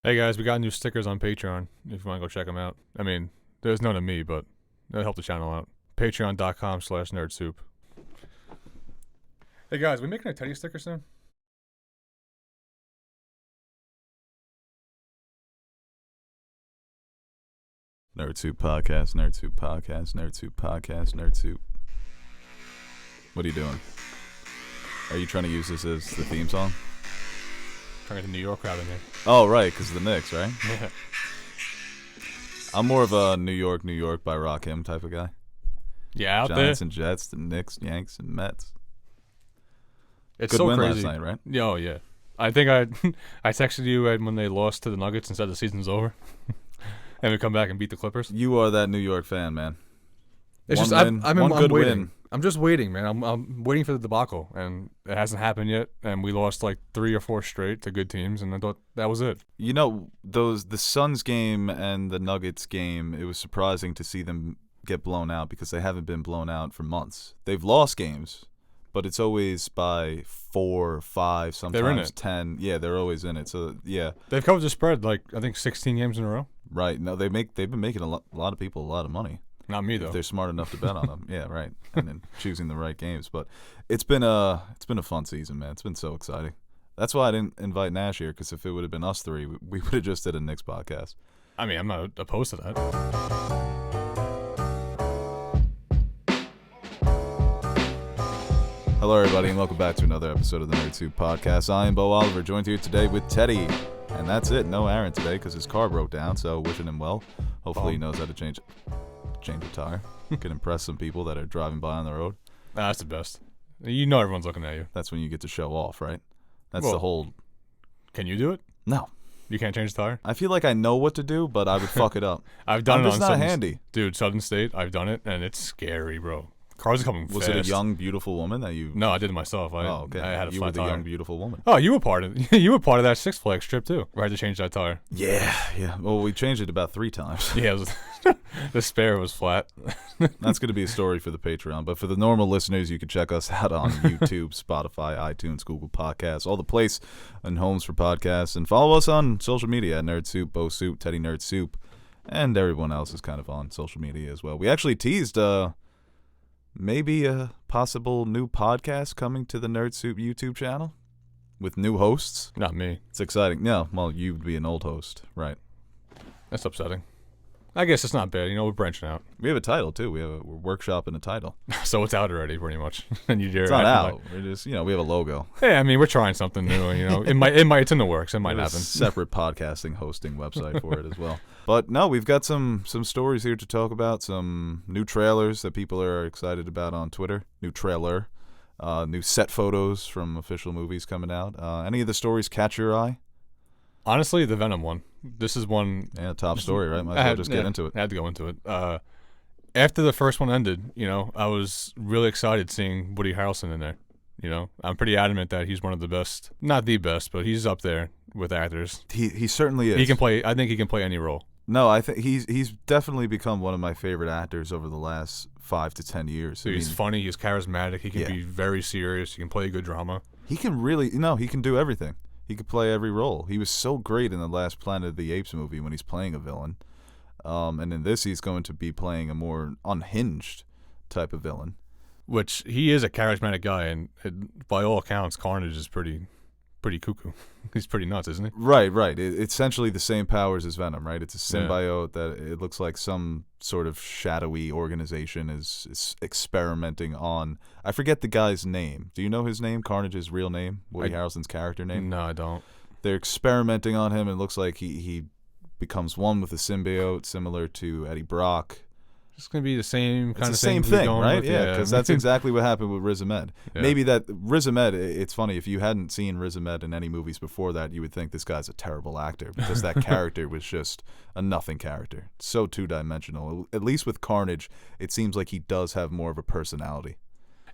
Hey guys, we got new stickers on Patreon if you want to go check them out. I mean, there's none of me, but it'll help the channel out. Patreon.com/nerdsoup. Hey guys, we making a Teddy sticker soon? Nerd Soup Podcast, Nerd Soup Podcast, Nerd Soup Podcast, Nerd Soup. What are you doing? Are you trying to use this as the theme song? Trying to get the New York crowd in here. Oh, right, because of the Knicks, right? Yeah. I'm more of a New York by Rakim type of guy. Yeah, out Giants there. and Jets, the Knicks, Yanks, and Mets. It's Good so win crazy. last night, right? Yeah, oh yeah. I think I texted you when they lost to the Nuggets and said the season's over. And we come back and beat the Clippers. You are that New York fan, man. It's One just win, I'm one good waiting. win. I'm just waiting, man. I'm waiting for the debacle, and it hasn't happened yet. And we lost like 3 or 4 straight to good teams, and I thought that was it. You know, the Suns game and the Nuggets game, it was surprising to see them get blown out because they haven't been blown out for months. They've lost games, but it's always by 4, 5, sometimes They're in it. 10. Yeah, they're always in it. So, yeah. They've covered the spread like I think 16 games in a row. Right. No, they've been making a lot of people a lot of money. Not me though. If they're smart enough to bet on them. Yeah, right. And then choosing the right games. But it's been a fun season, man. It's been so exciting. That's why I didn't invite Nash here, because if it would have been us three, we would have just did a Knicks podcast. I mean, I'm not opposed to that. Hello, everybody, and welcome back to another episode of the Nerd Soup Podcast. I am Bo Oliver, joined here today with Teddy. And that's it. No Aaron today because his car broke down, so wishing him well. Hopefully he knows how to change a tire. Can impress some people that are driving by on the road. That's the best. You know everyone's looking at you. That's when you get to show off, right? That's Well, the whole... Can you do it? No. You can't change the tire? I feel like I know what to do, but I would fuck it up. I've done I'm it just on not Southern handy. Dude, Southern State, I've done it, and it's scary, bro. Cars are coming Was fast. it a young, beautiful woman that you... No, I did it myself. Oh, okay. I had a You were flat the tire. young, beautiful woman. Oh, you were part of that Six Flags trip too, where I had to change that tire. Yeah. Well, we changed it about 3 times. Yeah, the spare was flat. That's going to be a story for the Patreon. But for the normal listeners, you can check us out on YouTube, Spotify, iTunes, Google Podcasts, all the place and homes for podcasts. And follow us on social media at Nerd Soup, Bo Soup, Teddy Nerd Soup, and everyone else is kind of on social media as well. We actually teased maybe a possible new podcast coming to the Nerd Soup YouTube channel with new hosts. Not me. It's exciting. No, well, you'd be an old host, right? That's upsetting. I guess it's not bad. We're branching out. We have a title, too. We're workshopping a title. So it's out already, pretty much. And It's not out. We're just, we have a logo. Yeah, I mean, we're trying something new. It's in the works. It might There's happen. a separate podcasting hosting website for it as well. But no, we've got some stories here to talk about. Some new trailers that people are excited about on Twitter. New trailer. New set photos from official movies coming out. Any of the stories catch your eye? Honestly, the Venom one. This is one. Yeah, top story, right? Might as well just get into it. I had to go into it. After the first one ended, I was really excited seeing Woody Harrelson in there. I'm pretty adamant that he's one of the best, not the best, but he's up there with actors. He certainly is. He can play. I think he can play any role. No, I think he's definitely become one of my favorite actors over the last 5 to 10 years. So he's funny. He's charismatic. He can be very serious. He can play a good drama. He can really, he can do everything. He could play every role. He was so great in the last Planet of the Apes movie when he's playing a villain. And in this, he's going to be playing a more unhinged type of villain. Which he is a charismatic guy, and by all accounts, Carnage is pretty cuckoo. He's pretty nuts, isn't he? Right. It's essentially the same powers as Venom, right? It's a symbiote that it looks like some sort of shadowy organization is experimenting on. I forget the guy's name. Do you know his name? Carnage's real name? Woody Harrelson's character name? No, I don't. They're experimenting on him, and it looks like he becomes one with the symbiote, similar to Eddie Brock. It's going to be the same kind it's of the same thing, right? Yeah, because that's exactly what happened with Riz Ahmed. Yeah. Maybe that Riz Ahmed, it's funny, if you hadn't seen Riz Ahmed in any movies before that, you would think this guy's a terrible actor because that character was just a nothing character. So two-dimensional. At least with Carnage, it seems like he does have more of a personality.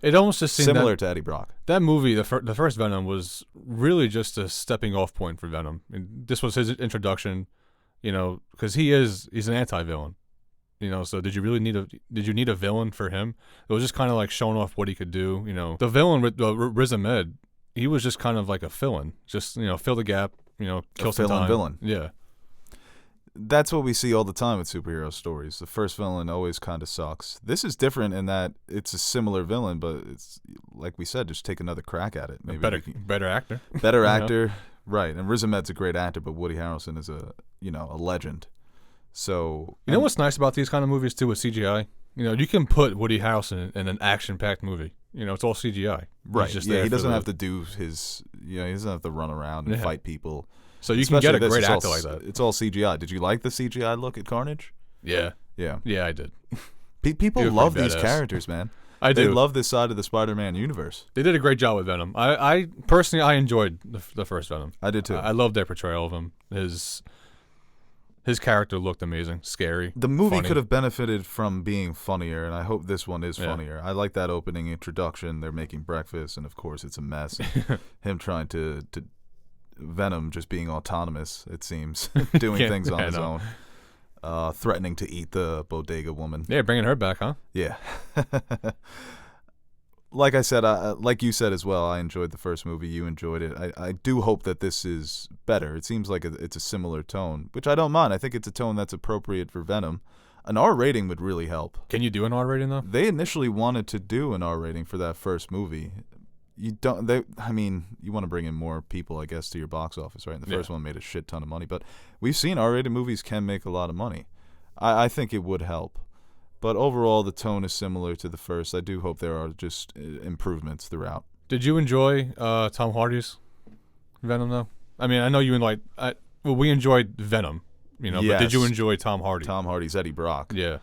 It almost just seemed similar to Eddie Brock. That movie, the first Venom, was really just a stepping off point for Venom. And this was his introduction, because he's an anti-villain. So did you need a villain for him? It was just kind of like showing off what he could do. The villain with Riz Ahmed, he was just kind of like a fill-in, just fill the gap, kill some time. villain. Yeah. That's what we see all the time with superhero stories. The first villain always kind of sucks. This is different in that it's a similar villain, but it's like we said, just take another crack at it. Maybe better actor. Better actor, right? And Riz Ahmed's a great actor, but Woody Harrelson is a legend. So you know what's nice about these kind of movies too with CGI? You can put Woody Harrelson in an action-packed movie. It's all CGI. Right. Just he doesn't have to do his. He doesn't have to run around and fight people. So you can get a great actor like that. It's all CGI. Did you like the CGI look at Carnage? Yeah. Yeah. Yeah, I did. People love these characters, man. I do. They love this side of the Spider-Man universe. They did a great job with Venom. I personally enjoyed the first Venom. I did too. I loved their portrayal of him. His character looked amazing, scary. The movie funny. could have benefited from being funnier, and I hope this one is funnier. I like that opening introduction. They're making breakfast, and of course it's a mess. Him trying to Venom just being autonomous, it seems, doing things on his own. Threatening to eat the bodega woman. Yeah, bringing her back, huh? Yeah. Like I said, like you said as well, I enjoyed the first movie. You enjoyed it. I do hope that this is better. It seems like it's a similar tone, which I don't mind. I think it's a tone that's appropriate for Venom. An R rating would really help. Can you do an R rating, though? They initially wanted to do an R rating for that first movie. You want to bring in more people, I guess, to your box office, right? And the first one made a shit ton of money. But we've seen R-rated movies can make a lot of money. I think it would help. But overall, the tone is similar to the first. I do hope there are just improvements throughout. Did you enjoy Tom Hardy's Venom, though? I mean, I know you we enjoyed Venom, but did you enjoy Tom Hardy? Tom Hardy's Eddie Brock. Yeah.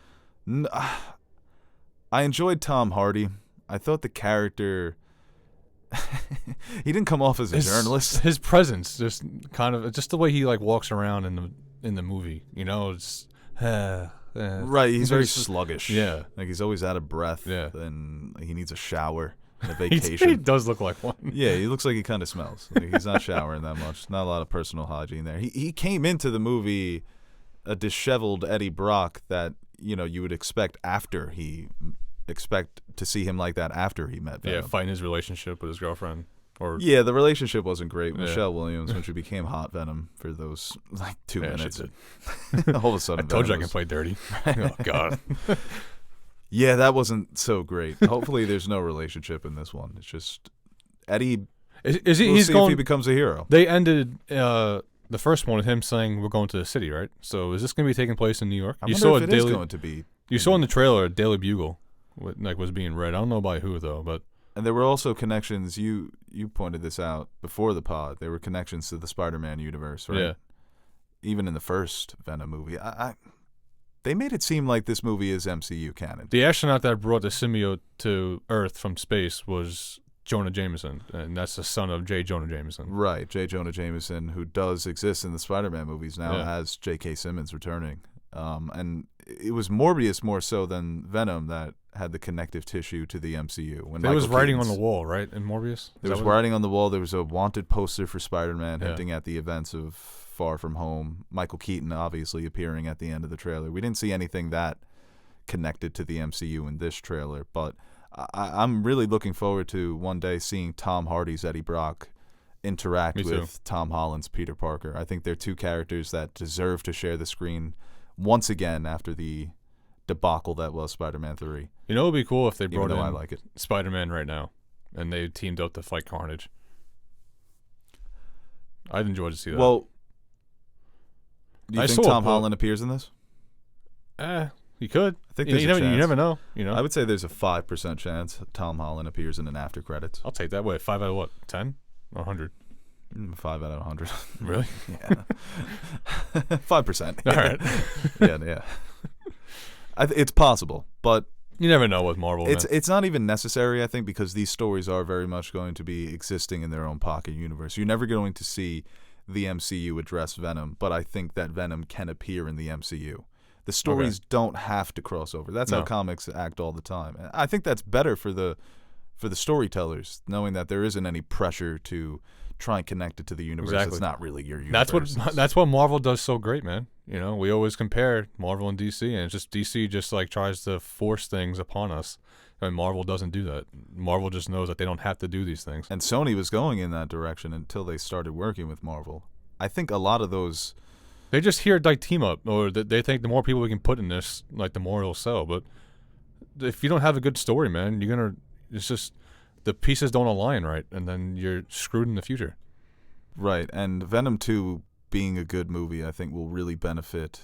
I enjoyed Tom Hardy. I thought the character... he didn't come off as a journalist. His presence, just the way he walks around in the movie, it's right. He's very sluggish. Yeah, he's always out of breath. Yeah, and he needs a shower, a vacation. He does look like one. Yeah, he looks like he kind of smells. He's not showering that much. Not a lot of personal hygiene there. He came into the movie a disheveled Eddie Brock that you would expect to see him like that after he met Venom. Yeah, fighting his relationship with his girlfriend. The relationship wasn't great. Michelle Williams, when she became hot Venom for those 2 minutes. All of a sudden, I told you I can play dirty. Oh, God. Yeah, that wasn't so great. Hopefully there's no relationship in this one. It's just Eddie. He's see going, if he becomes a hero. They ended the first one with him saying we're going to the city, right? So is this going to be taking place in New York? I wonder if it is going to be. You saw in the trailer a Daily Bugle was being read. I don't know by who though, but and there were also connections. You pointed this out before the pod. There were connections to the Spider-Man universe, right? Yeah. Even in the first Venom movie, they made it seem like this movie is MCU canon. The astronaut that brought the symbiote to Earth from space was Jonah Jameson, and that's the son of J. Jonah Jameson. Right, J. Jonah Jameson, who does exist in the Spider-Man movies now as J.K. Simmons returning. And it was Morbius more so than Venom that had the connective tissue to the MCU. When there was writing on the wall, right, in Morbius? There was writing on the wall. There was a wanted poster for Spider-Man hinting at the events of Far From Home. Michael Keaton obviously appearing at the end of the trailer. We didn't see anything that connected to the MCU in this trailer, but I'm really looking forward to one day seeing Tom Hardy's Eddie Brock interact with Tom Holland's Peter Parker. I think they're two characters that deserve to share the screen once again after the debacle that was Spider-Man 3. It would be cool if they brought in I like it. Spider-Man right now and they teamed up to fight Carnage. I'd enjoy to see that. Well, do you think Tom Holland appears in this? He could. I think there's a chance. You never know. I would say there's a 5% chance Tom Holland appears in an after credits. I'll take that. Wait, 5 out of what? 10 or 100? 5 out of 100. Really? Yeah. 5%. All right. Yeah. It's possible, but you never know with Marvel. It's not even necessary, I think, because these stories are very much going to be existing in their own pocket universe. You're never going to see the MCU address Venom, but I think that Venom can appear in the MCU. The stories don't have to cross over. That's how comics act all the time. And I think that's better for the storytellers, knowing that there isn't any pressure to try and connect it to the universe. Exactly. It's not really your universe. That's what Marvel does so great, man. We always compare Marvel and DC, and it's just DC just tries to force things upon us. And Marvel doesn't do that. Marvel just knows that they don't have to do these things. And Sony was going in that direction until they started working with Marvel. I think a lot of those. They just hear like team up, or they think the more people we can put in this, like the more it'll sell. But if you don't have a good story, man, it's just the pieces don't align right, and then you're screwed in the future. Right, and Venom 2 being a good movie, I think will really benefit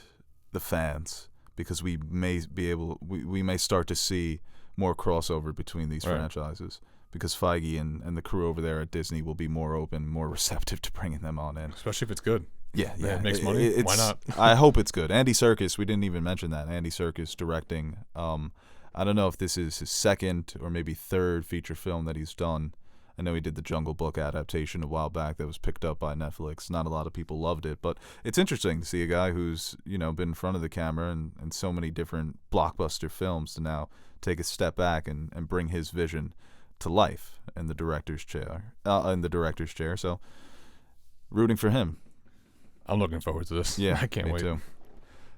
the fans because we may start to see more crossover between these franchises because Feige and the crew over there at Disney will be more open, more receptive to bringing them on in. Especially if it's good. Yeah. It makes money. Why not? I hope it's good. Andy Serkis, we didn't even mention that. Andy Serkis directing. I don't know if this is his second or maybe third feature film that he's done. I know he did the Jungle Book adaptation a while back that was picked up by Netflix. Not a lot of people loved it, but it's interesting to see a guy who's, been in front of the camera and so many different blockbuster films to now take a step back and bring his vision to life in the director's chair. So, rooting for him. I'm looking forward to this. Yeah, I can't wait. Too.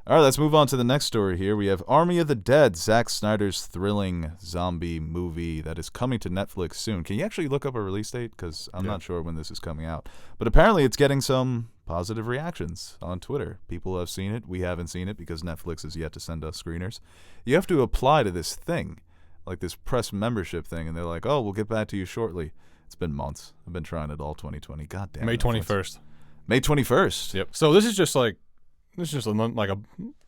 All right, let's move on to the next story here. We have Army of the Dead, Zack Snyder's thrilling zombie movie that is coming to Netflix soon. Can you actually look up a release date? Because I'm not sure when this is coming out. But apparently it's getting some positive reactions on Twitter. People have seen it. We haven't seen it because Netflix has yet to send us screeners. You have to apply to this thing, like this press membership thing, and they're like, oh, we'll get back to you shortly. It's been months. I've been trying it all 2020. God damn it. May 21st. May 21st. Yep. So this is just like a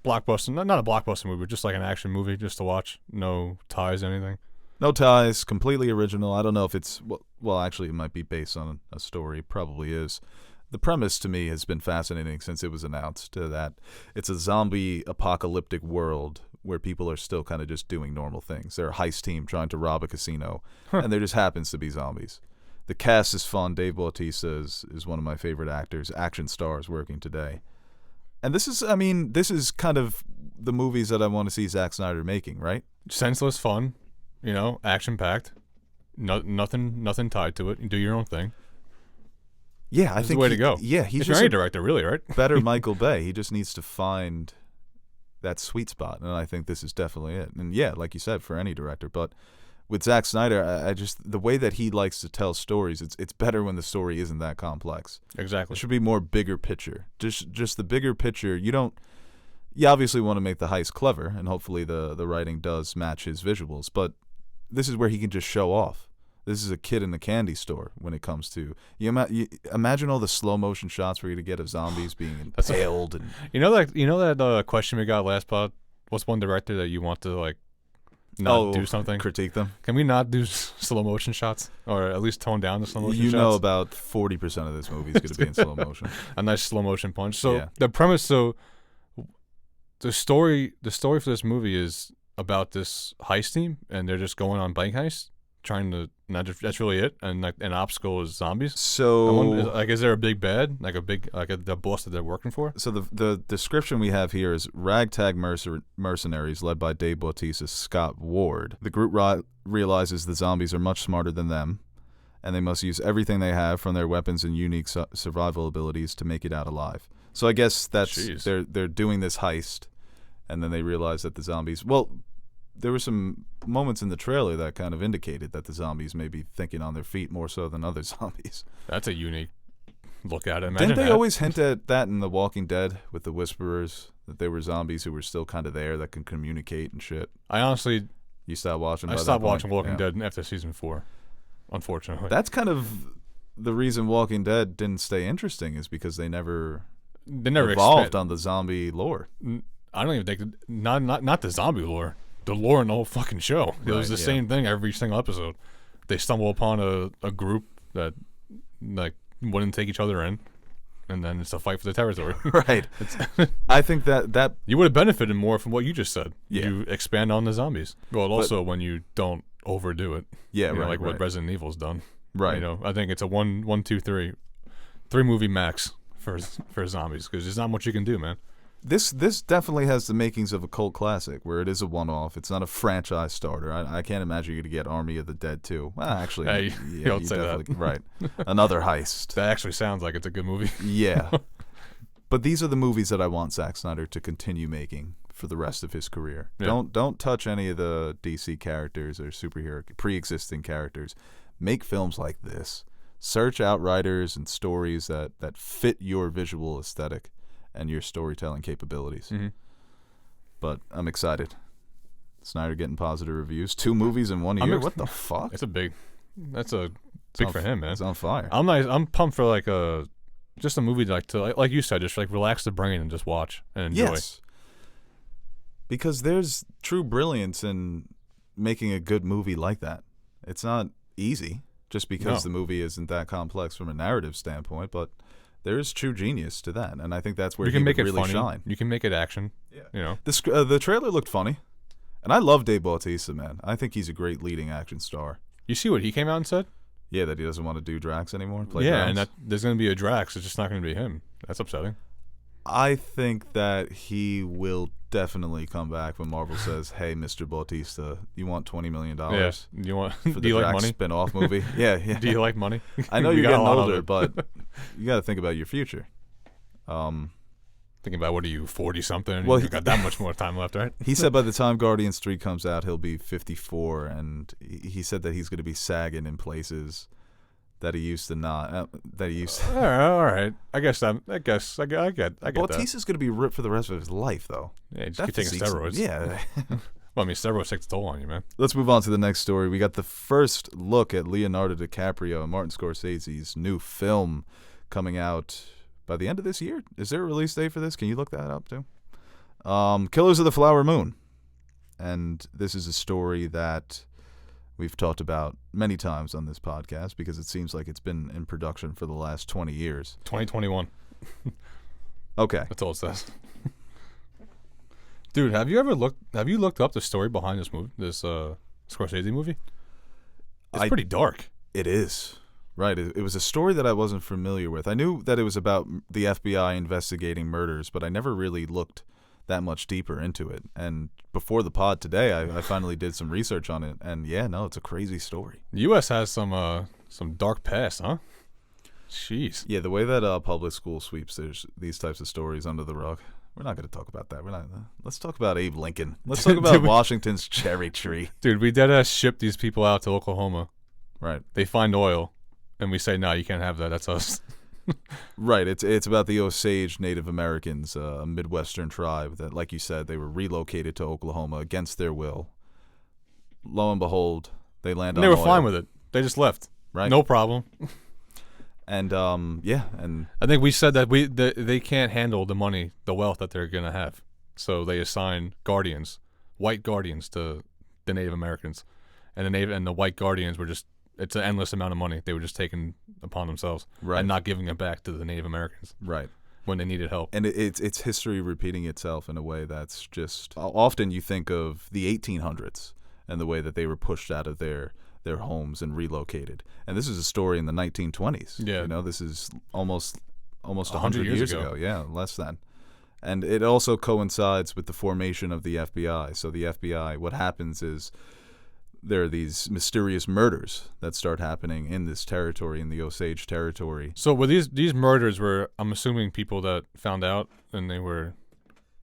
blockbuster, not a blockbuster movie, but just like an action movie just to watch. No ties, anything. No ties, completely original. I don't know if it's, well, actually it might be based on a story. Probably is. The premise to me has been fascinating since it was announced that it's a zombie apocalyptic world where people are still kind of just doing normal things. They're a heist team trying to rob a casino, and there just happens to be zombies. The cast is fun. Dave Bautista is one of my favorite actors, action stars working today. And this is kind of the movies that I want to see Zack Snyder making, right? Senseless fun, action-packed. Nothing tied to it. You do your own thing. Yeah, I think the way to go. Yeah, he's just any director, really, right? Better Michael Bay. He just needs to find that sweet spot, and I think this is definitely it. And yeah, like you said, for any director, but with Zack Snyder, I just the way that he likes to tell stories, it's better when the story isn't that complex. Exactly. It should be more bigger picture. Just the bigger picture. You obviously want to make the heist clever, and hopefully the writing does match his visuals. But this is where he can just show off. This is a kid in the candy store when it comes to you imagine all the slow motion shots for you to get of zombies being impaled and that question we got last pod. What's one director that you want to not do something? Critique them. Can we not do slow motion shots, or at least tone down the slow motion shots? You know, about 40% of this movie is going to be in slow motion. A nice slow motion punch. So the premise, the story for this movie is about this heist team, and they're just going on bank heists, trying to. That's really it, and an obstacle is zombies. So, is there a big bad, the boss that they're working for? So the description we have here is ragtag mercenaries led by Dave Bautista's Scott Ward. The group realizes the zombies are much smarter than them, and they must use everything they have, from their weapons and unique survival abilities, to make it out alive. So I guess that's they're doing this heist, and then they realize that the zombies. Well, there were some moments in the trailer that kind of indicated that the zombies may be thinking on their feet more so than other zombies. That's a unique look at it. Didn't they always hint at that in The Walking Dead with the Whisperers, that they were zombies who were still kind of there that can communicate and shit? I honestly... You stopped watching by I that stopped point? watching Walking Dead after season 4, unfortunately. That's kind of the reason Walking Dead didn't stay interesting, is because they never evolved on the zombie lore. I don't even think... Not the zombie lore. The lore in the whole fucking show. It was the same thing every single episode. They stumble upon a group that wouldn't take each other in, and then it's a fight for the territory. Right. I think that you would have benefited more from what you just said. Yeah. You expand on the zombies. Well, also when you don't overdo it. Yeah, right. Like what Resident Evil's done. Right. I think it's a 1, 2, 3 movie max for zombies, because there's not much you can do, man. This definitely has the makings of a cult classic, where it is a one-off. It's not a franchise starter. I can't imagine you're going to get Army of the Dead 2. Well, actually, you don't say that. Right. Another heist. That actually sounds like it's a good movie. Yeah. But these are the movies that I want Zack Snyder to continue making for the rest of his career. Yeah. Don't touch any of the DC characters or superhero pre-existing characters. Make films like this. Search out writers and stories that fit your visual aesthetic and your storytelling capabilities. Mm-hmm. But I'm excited. Snyder getting positive reviews. 2 movies in 1 year. What the fuck? That's big for him, man. It's on fire. I'm pumped for like just a movie like you said, just like relax the brain and just watch and enjoy. Yes. Because there's true brilliance in making a good movie like that. It's not easy just because the movie isn't that complex from a narrative standpoint, but there is true genius to that, and I think that's where you can make it really funny. shine. You can make it action. Yeah. You know. The trailer looked funny, and I love Dave Bautista, man. I think he's a great leading action star. You see what he came out and said? Yeah, that he doesn't want to do Drax anymore. Drax. And that there's going to be a Drax. It's just not going to be him. That's upsetting. I think that he will definitely come back when Marvel says, "Hey, Mr. Bautista, you want $20 million Yeah. For the do you Drax like money? spin-off movie?" Yeah. Do you like money? I know you're getting older, but you got to think about your future. Thinking about, what are you, 40-something? Well, you got that much more time left, right? He said by the time Guardians 3 comes out, he'll be 54, and he said that he's going to be sagging in places that he used to not. All right. I get that. Bautista's going to be ripped for the rest of his life, though. Yeah, just keep taking steroids. Yeah. Well, I mean, steroids take a toll on you, man. Let's move on to the next story. We got the first look at Leonardo DiCaprio and Martin Scorsese's new film coming out by the end of this year. Is there a release date for this? Can you look that up, too? Killers of the Flower Moon. And this is a story that we've talked about many times on this podcast because it seems like it's been in production for the last 20 years. 2021. Okay. That's all it says. Dude, have you looked up the story behind this Scorsese movie? It's pretty dark. It is. Right. It was a story that I wasn't familiar with. I knew that it was about the FBI investigating murders, but I never really looked that much deeper into it. And before the pod today, I finally did some research on it. And yeah, no, it's a crazy story. The U.S. has some dark past, huh? Jeez. Yeah, the way that public school sweeps these types of stories under the rug. We're not going to talk about that. Let's talk about Abe Lincoln. Let's talk about Washington's cherry tree. Dude, we deadass ship these people out to Oklahoma. Right. They find oil. And we say, no, you can't have that. That's us. Right. It's about the Osage Native Americans, a Midwestern tribe that, like you said, they were relocated to Oklahoma against their will. Lo and behold, they land on oil. They were fine with it. They just left. Right. No problem. And, and I think we said that they can't handle the money, the wealth that they're going to have. So they assign guardians, white guardians, to the Native Americans. And the white guardians were just, it's an endless amount of money they were just taking upon themselves, right, and not giving it back to the Native Americans, right, when they needed help. And it's history repeating itself in a way that's just often you think of the 1800s and the way that they were pushed out of their homes and relocated. And this is a story in the 1920s. Yeah, you know, this is almost 100 years ago. Yeah, less than. And it also coincides with the formation of the FBI. So the FBI, what happens is, there are these mysterious murders that start happening in this territory, in the Osage territory. So were these murders were, I'm assuming, people that found out and they were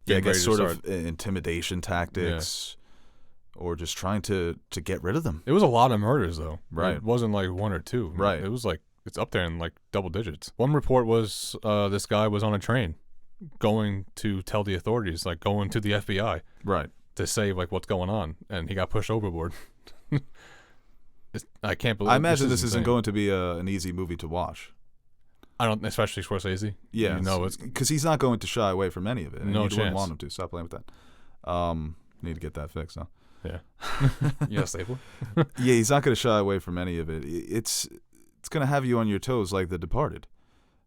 I guess sort of intimidation tactics, or just trying to get rid of them. It was a lot of murders, though. Right. It wasn't like one or two. Right. It was like, it's up there in like double digits. One report was this guy was on a train going to tell the authorities, like going to the FBI. Right. To say like what's going on, and he got pushed overboard. I can't believe. I imagine this isn't going to be an easy movie to watch. I don't, especially Scorsese. Yeah, it's because he's not going to shy away from any of it. No you chance. Wouldn't want him to. Stop playing with that. Need to get that fixed, huh? Yeah. Yeah, stapler. Yeah, he's not going to shy away from any of it. It's going to have you on your toes like The Departed.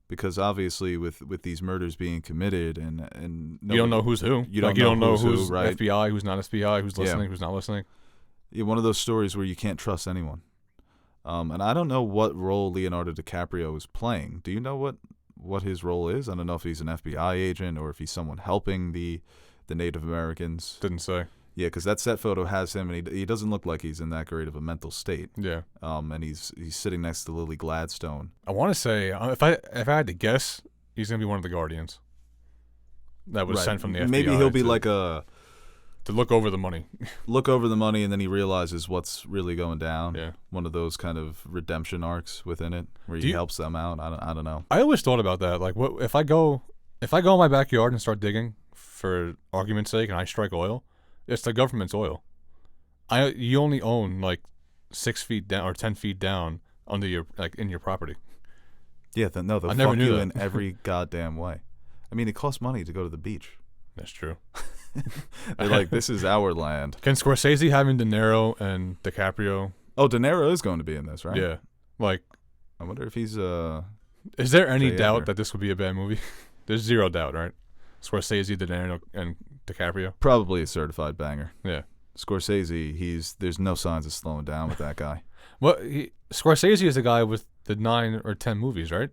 Because obviously, with these murders being committed, and you don't know who's who. You don't know who's who, right? FBI, who's not FBI, who's listening, who's not listening. Yeah, one of those stories where you can't trust anyone. And I don't know what role Leonardo DiCaprio is playing. Do you know what his role is? I don't know if he's an FBI agent or if he's someone helping the Native Americans. Didn't say. Yeah, because that set photo has him, and he doesn't look like he's in that great of a mental state. Yeah. And he's sitting next to Lily Gladstone. I want to say, if I had to guess, he's gonna be one of the Guardians that was sent from the FBI. Maybe he'll be like a To look over the money. Look over the money, and then he realizes what's really going down. Yeah. One of those kind of redemption arcs within it, where he helps them out. I don't know. I always thought about that. Like, what if I go in my backyard and start digging for argument's sake, and I strike oil? It's the government's oil. You only own like 6 feet down or 10 feet down under your in your property. Yeah. They'll fuck you in every goddamn way. I mean, it costs money to go to the beach. That's true. They're like, this is our land. Can Scorsese having De Niro and DiCaprio? Oh, De Niro is going to be in this, right? Yeah. Like, I wonder if he's Is there any doubt that this would be a bad movie? There's zero doubt, right? Scorsese, De Niro, and DiCaprio. Probably a certified banger. Yeah. Scorsese, there's no signs of slowing down with that guy. Well, Scorsese is the guy with the 9 or 10 movies, right?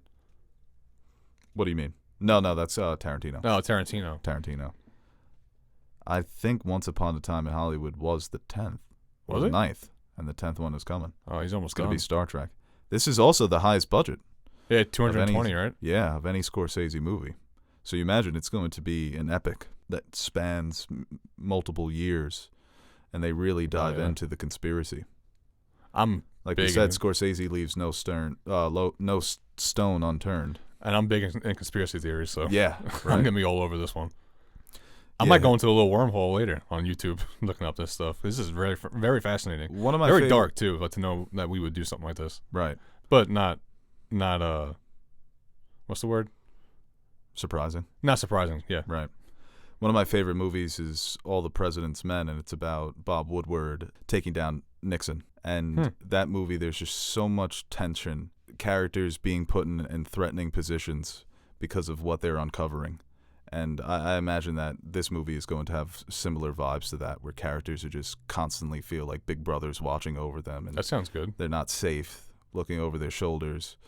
What do you mean? No, that's Tarantino. No, Tarantino. I think Once Upon a Time in Hollywood was the 10th. Was the it? 9th, and the 10th one is coming. Oh, he's almost It's going done. to be Star Trek. This is also the highest budget. Yeah, 220, right? Yeah, of any Scorsese movie. So you imagine it's going to be an epic that spans multiple years, and they really dive into the conspiracy. Like we said, Scorsese leaves no stone unturned. And I'm big in conspiracy theories, so yeah, right. I'm gonna be all over this one. I might go into a little wormhole later on YouTube looking up this stuff. This is very, very fascinating. One of my very dark too. But to know that we would do something like this, right? But not what's the word? Surprising. Not surprising. Yeah. Right. One of my favorite movies is All the President's Men, and it's about Bob Woodward taking down Nixon. And that movie, there's just so much tension, characters being put in threatening positions because of what they're uncovering. And I imagine that this movie is going to have similar vibes to that, where characters are just constantly feel like big brother's watching over them. And that sounds good. They're not safe, looking over their shoulders.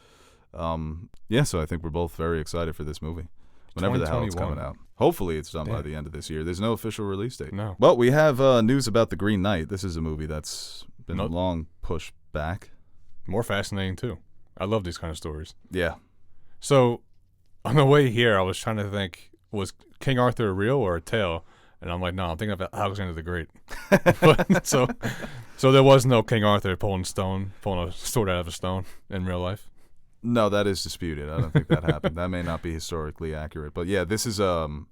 Yeah, so I think we're both very excited for this movie. Whenever the hell it's coming out. Hopefully it's done by the end of this year. There's no official release date. No. But we have news about The Green Knight. This is a movie that's been long pushed back. More fascinating, too. I love these kind of stories. Yeah. So, on the way here, I was trying to think, was King Arthur a real or a tale? And I'm like, no, I'm thinking of Alexander the Great. But, so there was no King Arthur pulling a sword out of a stone in real life? No, that is disputed. I don't think that happened. That may not be historically accurate. But yeah, this is an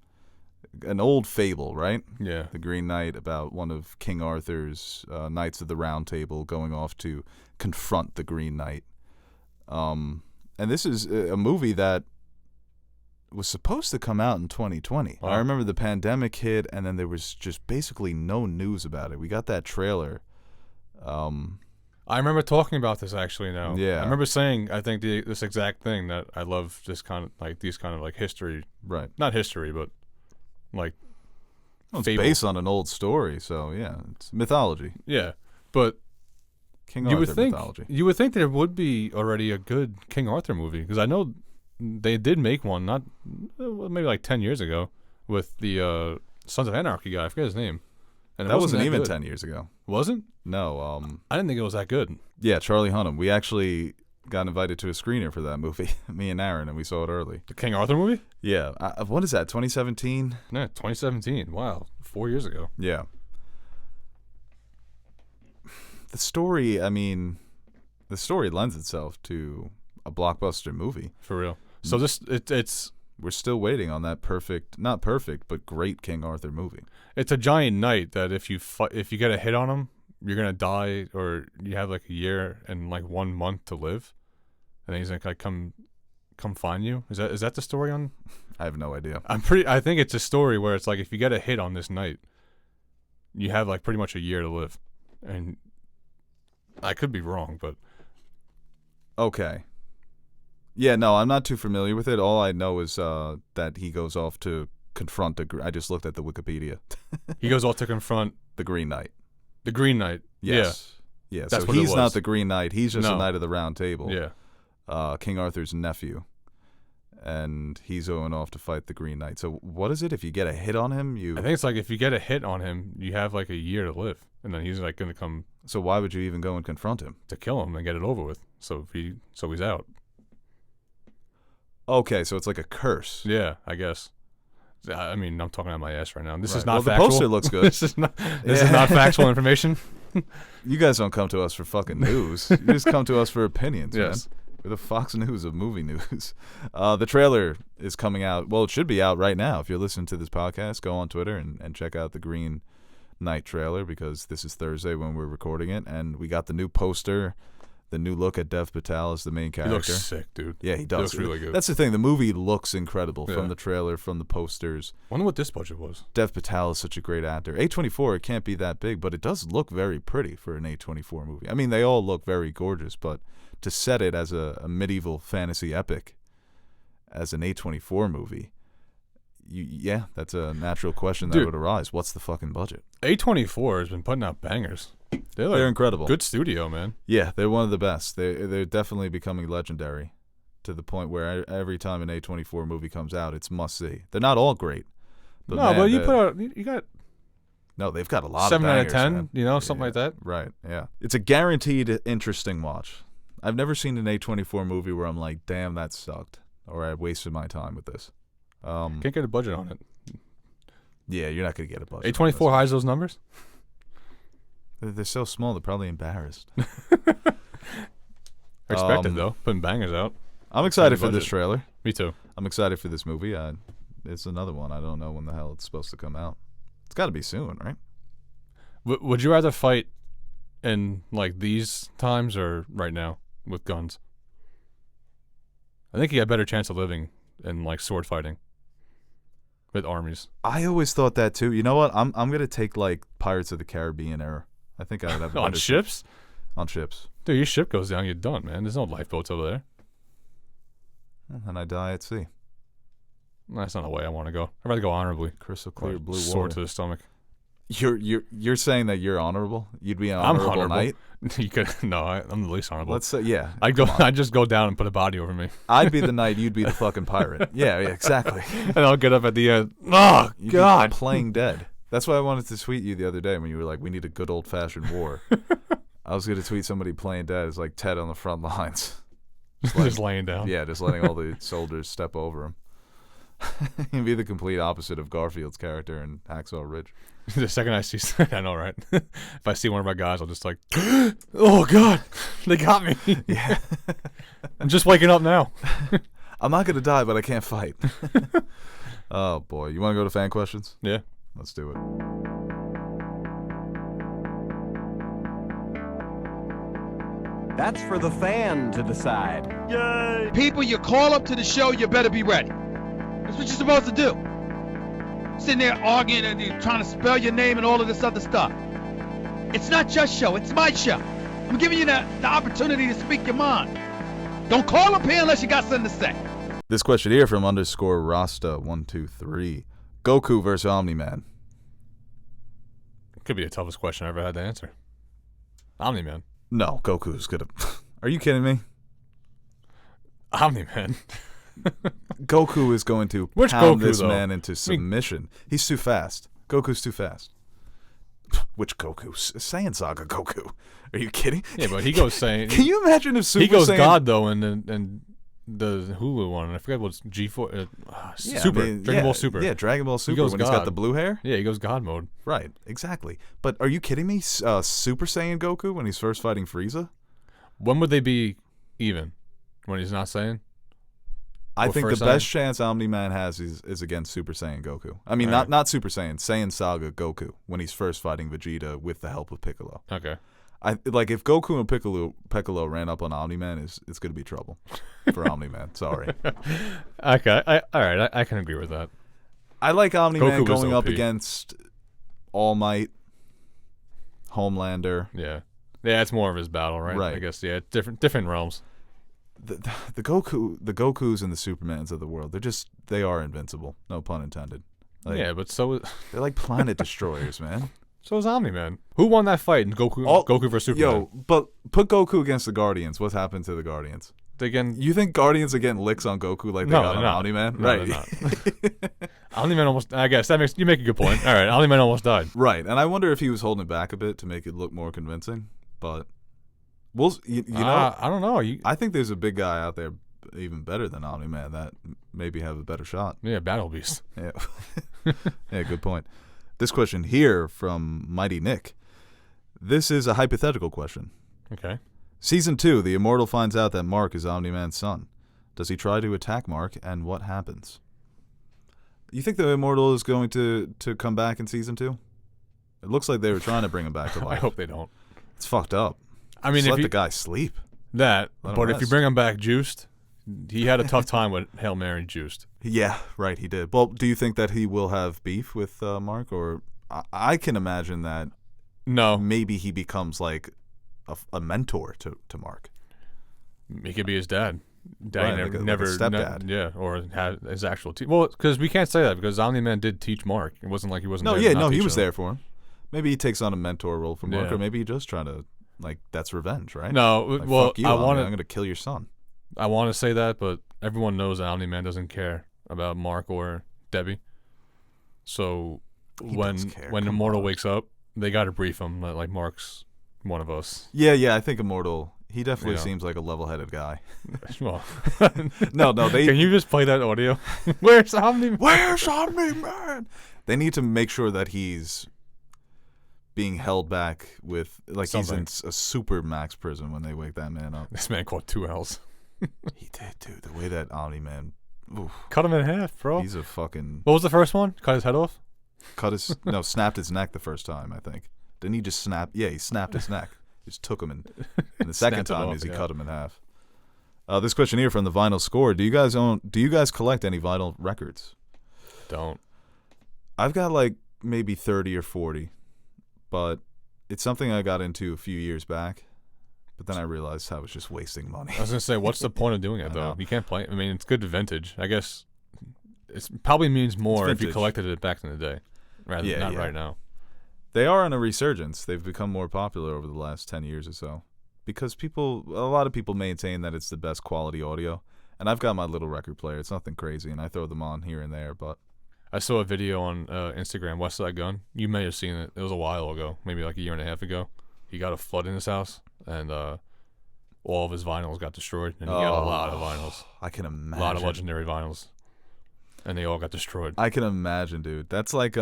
old fable, right? Yeah. The Green Knight, about one of King Arthur's Knights of the Round Table going off to confront the Green Knight. And this is a movie that was supposed to come out in 2020. I remember the pandemic hit, and then there was just basically no news about it. We got that trailer. I remember talking about this actually now. Yeah. I remember saying, I think this exact thing, that I love this kind of like these kind of like history. Right. Not history, but like it's based on an old story, so yeah, it's mythology. Yeah. But King Arthur mythology. You would think there would be already a good King Arthur movie, because I know they did make one not maybe like 10 years ago with the Sons of Anarchy guy. I forget his name. And that wasn't even good. 10 years ago. Wasn't? No. I didn't think it was that good. Yeah, Charlie Hunnam. We actually got invited to a screener for that movie, me and Aaron, and we saw it early. The King Arthur movie? Yeah. What is that, 2017? No, 2017. Wow. 4 years ago. Yeah. The story lends itself to a blockbuster movie. For real. So it's... We're still waiting on that not perfect, but great King Arthur movie. It's a giant knight that if you get a hit on him, you're gonna die, or you have like a year and like 1 month to live, and then he's like come find you. Is that the story on? I have no idea. I think it's a story where it's like if you get a hit on this knight, you have like pretty much a year to live, and I could be wrong, but okay. Yeah, no, I'm not too familiar with it. All I know is that he goes off to confront I just looked at the Wikipedia. He goes off to confront the Green Knight. The Green Knight. Yes. Yeah. That's so he's not the Green Knight. He's just a Knight of the Round Table. Yeah. King Arthur's nephew. And he's going off to fight the Green Knight. So what is it? If you get a hit on him, I think it's like if you get a hit on him, you have like a year to live, and then he's like going to come. So why would you even go and confront him? To kill him and get it over with. So he's out. Okay, so it's like a curse. Yeah, I guess. I mean, I'm talking out my ass right now. This Right. is not Well, the factual. poster looks good. This is not factual information. You guys don't come to us for fucking news. You just come to us for opinions, Yes. man. We're the Fox News of movie news. The trailer is coming out. Well, it should be out right now. If you're listening to this podcast, go on Twitter and check out the Green Knight trailer, because this is Thursday when we're recording it. And we got the new poster, the new look at Dev Patel as the main He character. looks sick, dude. Yeah, he does. He looks really good. That's the thing. The movie looks incredible Yeah. from the trailer, from the posters. Wonder what this budget was. Dev Patel is such a great actor. A24, it can't be that big, but it does look very pretty for an A24 movie. I mean, they all look very gorgeous, but to set it as a medieval fantasy epic, as an A24 movie, yeah, that's a natural question that Dude. would arise. What's the fucking budget? A24 has been putting out bangers. They're incredible. Good studio, man. Yeah, they're one of the best. They're definitely becoming legendary, to the point where every time an A24 movie comes out, it's must see. They're not all great. But No, man, but you put out, you got no, they've got a lot 7 of out of bangers, 10, man. you know, something like that. Right, yeah. It's a guaranteed interesting watch. I've never seen an A24 movie where I'm like, damn, that sucked, or I wasted my time with this. Can't get a budget on it. Yeah, you're not going to get a budget. A24 hides those numbers? They're so small, they're probably embarrassed. I expect it, though. Putting bangers out. I'm excited for budget. this trailer. Me too. I'm excited for this movie. It's another one. I don't know when the hell it's supposed to come out. It's got to be soon, right? Would you rather fight in, like, these times or right now with guns? I think you got a better chance of living in, like, sword fighting with armies. I always thought that too. You know what? I'm gonna take like Pirates of the Caribbean era. I think I would have a On better ships? on ships. Dude, your ship goes down, you're done, man. There's no lifeboats over there. And I die at sea. That's not a way I want to go. I'd rather go honorably. Crystal clear blue Sword water. to the stomach. You're saying that you're honorable? You'd be an I'm honorable honorable. knight? You could no, I'm the least honorable. Let's say yeah. I'd just go down and put a body over me, I'd be the knight. You'd be the fucking pirate. Yeah, exactly. and I'll get up at the end. Oh You'd God! be playing dead. That's why I wanted to tweet you the other day when you were like, "We need a good old fashioned war." I was gonna tweet somebody playing dead as like Ted on the front lines. Just laying down. Yeah, just letting all the soldiers step over him. He'd be the complete opposite of Garfield's character in Hacksaw Ridge. The second I see, I know, right? If I see one of our guys, I'll just like, oh God, they got me. Yeah. I'm just waking up now. I'm not gonna die, but I can't fight. Oh boy, you want to go to fan questions? Yeah. Let's do it. That's for the fan to decide. People you call up to the show, you better be ready. That's what you're supposed to do. Sitting there arguing and you're trying to spell your name and all of this other stuff. It's not your show, it's my show. I'm giving you the opportunity to speak your mind. Don't call up here unless you got something to say. This question here from _Rasta123. Goku versus Omni-Man. Could be the toughest question I ever had to answer. Omni-Man. No, Goku's gonna. Are you kidding me? Omni-Man. Goku is going to Which pound Goku, this though? man into submission. He's too fast. Goku's too fast. Which Goku? Saiyan Saga Goku. Are you kidding? Yeah, but he goes saying Can you imagine if Super he goes Saiyan... God though, and the Hulu one. I forget what's G4. Yeah, Super. I mean, Dragon Ball Super. Yeah, Dragon Ball Super goes when he's got God. the blue hair. Yeah, he goes God mode. Right, exactly. But are you kidding me? Super Saiyan Goku when he's first fighting Frieza? When would they be even? When he's not saying? I Or think the first best Saiyan? chance Omni-Man has is against Super Saiyan Goku. I mean, Alright. not Super Saiyan, Saiyan Saga Goku when he's first fighting Vegeta with the help of Piccolo. Okay. If Goku and Piccolo ran up on Omni-Man, it's going to be trouble for Omni-Man. Sorry. Okay. All right. I can agree with that. I like Omni-Man Goku was going up OP. against All Might, Homelander. Yeah. Yeah, it's more of his battle, right? Right. I guess. Yeah. Different realms. The Gokus and the Supermans of the world, they are invincible. No pun intended. Like, Yeah, but so they're like planet destroyers, man. is Omni-Man. Who won that fight in Goku versus Superman? Yo, but put Goku against the Guardians. What happened to the Guardians? Again, You think Guardians are getting licks on Goku like they No, got on they're not. Omni-Man? No, Right. they're not. Omni-Man almost. I guess you make a good point. All right, Omni-Man almost died. Right. And I wonder if he was holding it back a bit to make it look more convincing. But you know, I don't know. I think there's a big guy out there even better than Omni-Man, that maybe have a better shot. Yeah, Battle Beast. Yeah. Yeah, good point. This question here from Mighty Nick. This is a hypothetical question. Okay. Season 2, the Immortal finds out that Mark is Omni-Man's son. Does he try to attack Mark, and what happens? You think the Immortal is going to come back in Season 2? It looks like they were trying to bring him back to life. I hope they don't. It's fucked up. I mean, Just if let you, the guy sleep. that, Let him but if you rest. bring him back juiced, he had a tough time with Hail Mary juiced. Yeah, right, he did. Well, do you think that he will have beef with Mark? Or I can imagine that No, maybe he becomes like a mentor to Mark. he could be his dad. Daddy Right, never, like a stepdad. yeah, or had his actual team. Well, because we can't say that because Omni-Man did teach Mark. It wasn't like he wasn't. No, there yeah, to not no, he teach was him. there for him. Maybe he takes on a mentor role for Mark, Yeah. or maybe he just trying to, like, that's revenge, right? No, Like, well, fuck you, I Omni, want I'm to. going to kill your son. I want to say that, but everyone knows that Omni-Man doesn't care about Mark or Debbie. So He when does care, when come Immortal on. wakes up, they got to brief him that like Mark's one of us. Yeah, I think Immortal, he definitely Yeah. seems like a level-headed guy. Well, No, they... can you just play that audio? Where's Omni-Man? Where's Omni-Man? They need to make sure that he's being held back with, like, Something. he's in a super max prison when they wake that man up. This man caught 2 L's. He did, dude. The way that Omni-Man, oof, Cut him in half, bro. he's a fucking... What was the first one? Cut his head off? snapped his neck the first time, I think. Didn't he just snap? Yeah, he snapped his neck. Just took him in. And the second Snapped it time off, is he yeah. cut him in half. This question here from the Vinyl Score. Do you guys collect any vinyl records? Don't. I've got like maybe 30 or 40, but it's something I got into a few years back. But then I realized I was just wasting money. I was gonna say, what's the point of doing I it though? know. You can't play. I mean, it's good vintage. I guess it probably means more if you vintage. collected it back in the day, rather Yeah, than not yeah. right now. They are on a resurgence. They've become more popular over the last 10 years or so because a lot of people maintain that it's the best quality audio. And I've got my little record player. It's nothing crazy, and I throw them on here and there. But I saw a video on Instagram, Westside Gun. You may have seen it. It was a while ago, maybe like a year and a half ago. He got a flood in his house, and all of his vinyls got destroyed. And he got a lot of vinyls, I can a imagine. lot of legendary vinyls, and they all got destroyed. I can imagine, dude. That's like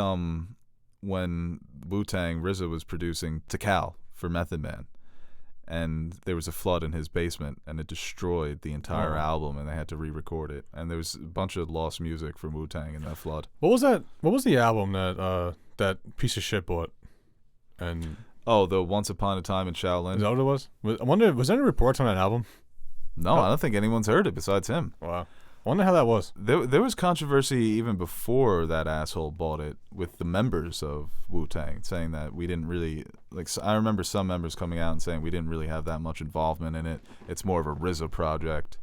when Wu-Tang RZA was producing Tikal for Method Man, and there was a flood in his basement, and it destroyed the entire Oh. album, and they had to re-record it. And there was a bunch of lost music from Wu-Tang in that flood. What was that? What was the album that that piece of shit bought? And Oh, the Once Upon a Time in is Shaolin? that what it was? I wonder, was there any reports on that album? No, I don't think anyone's heard it besides him. Wow. I wonder how that was. There was controversy even before that asshole bought it with the members of Wu-Tang, saying that we didn't really, like, I remember some members coming out and saying we didn't really have that much involvement in it. It's more of a RZA project.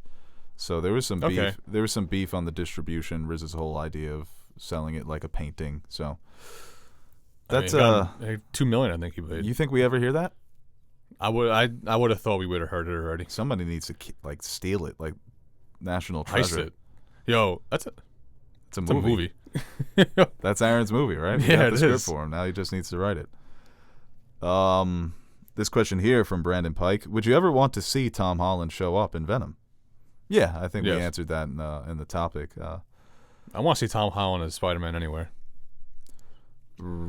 So there was some beef. Okay. There was some beef on the distribution, RZA's whole idea of selling it like a painting. So that's I mean, it got $2 million, I think he paid. you think we ever hear that? I would have thought we would have heard it already. Somebody needs to like steal it, like national Heist treasure. it. Yo, it's a movie. That's Aaron's movie, right? We Yeah, got it the script is. for him. Now he just needs to write it. This question here from Brandon Pike: would you ever want to see Tom Holland show up in Venom? Yeah, I think we Yes. answered that in the topic. I want to see Tom Holland as Spider-Man anywhere.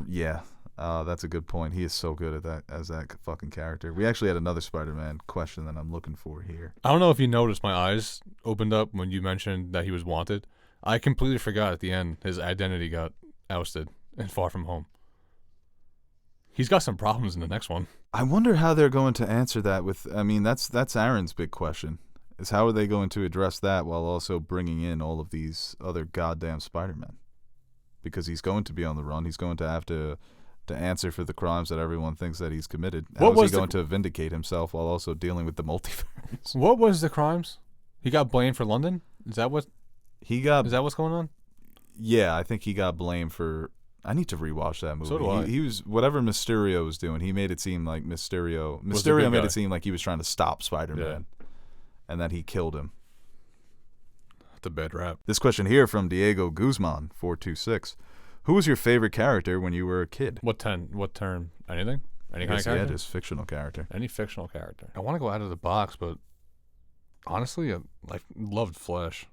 Yeah, that's a good point. He is so good at that as that fucking character. We actually had another Spider-Man question that I'm looking for here. I don't know if you noticed my eyes opened up when you mentioned that he was wanted. I completely forgot at the end his identity got ousted in Far From Home. He's got some problems in the next one. I wonder how they're going to answer that with. I mean, that's Aaron's big question. Is how are they going to address that while also bringing in all of these other goddamn Spider-Men? Because he's going to be on the run. He's going to have to answer for the crimes that everyone thinks that he's committed. How What is he was the- going to vindicate himself while also dealing with the multiverse? What was the crimes? He got blamed for London? Is that what's going on? Yeah, I think he got blamed for. I need to rewatch that movie. So do I. He was whatever Mysterio was doing. He made it seem like Mysterio. Was the Mysterio good made guy. it seem like he was trying to stop Spider-Man, and that he killed him. That's a bad rap. This question here from Diego Guzman 426: who was your favorite character when you were a kid? What term? Anything? Any kind of Yeah, character? just fictional character. Any fictional character. I want to go out of the box, but Honestly, I loved Flash.